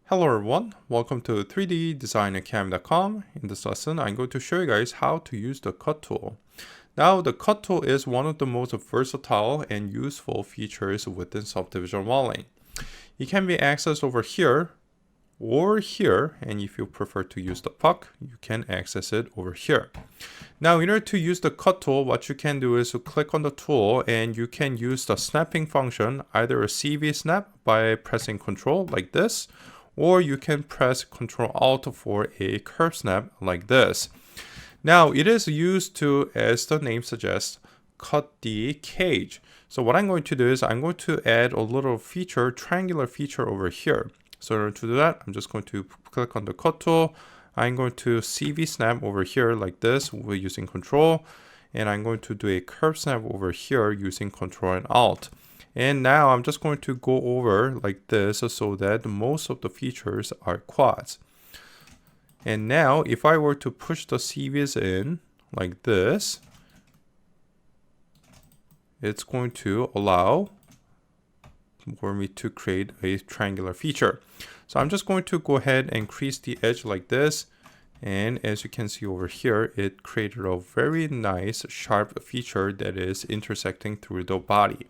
Hello everyone, welcome to 3ddesignercam.com. In this lesson, I'm going to show you guys how to use the cut tool. Now, the cut tool is one of the most versatile and useful features within subdivision modeling. It can be accessed over here or here, and if you prefer to use the puck, you can access it over here. Now, in order to use the cut tool, what you can do is to click on the tool and you can use the snapping function, either a CV snap by pressing Ctrl like this, or you can press Ctrl Alt for a curve snap like this. Now, it is used to, as the name suggests, cut the cage. So what I'm going to do is I'm going to add a little feature, triangular feature over here. So in order to do that, I'm just going to click on the cut tool. I'm going to CV snap over here like this using Control, and I'm going to do a curve snap over here using Control and Alt. And now I'm just going to go over like this so that most of the features are quads. And now if I were to push the CVs in like this, it's going to allow for me to create a triangular feature. So I'm just going to go ahead and crease the edge like this. And as you can see over here, it created a very nice sharp feature that is intersecting through the body.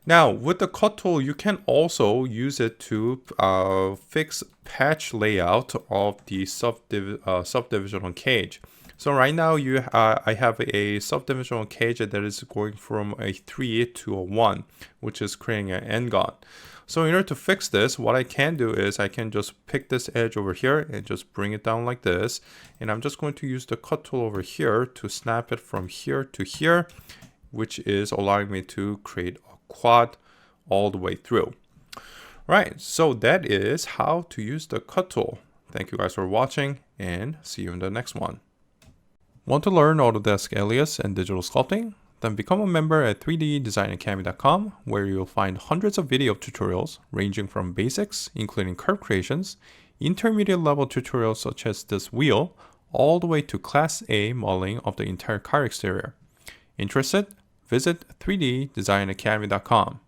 Now, with the cut tool, you can also use it to fix patch layout of the subdivisional cage. So right now, I have a subdivisional cage that is going from a 3 to a 1, which is creating an n-gon. So in order to fix this, what I can do is I can just pick this edge over here and just bring it down like this. And I'm just going to use the cut tool over here to snap it from here to here, which is allowing me to create a quad all the way through. Right, so that is how to use the cut tool. Thank you guys for watching and see you in the next one. Want to learn Autodesk Alias and digital sculpting? Then become a member at 3ddesignercam.com, where you'll find hundreds of video tutorials ranging from basics, including curve creations, intermediate level tutorials such as this wheel, all the way to Class A modeling of the entire car exterior. Interested? Visit 3ddesignercam.com.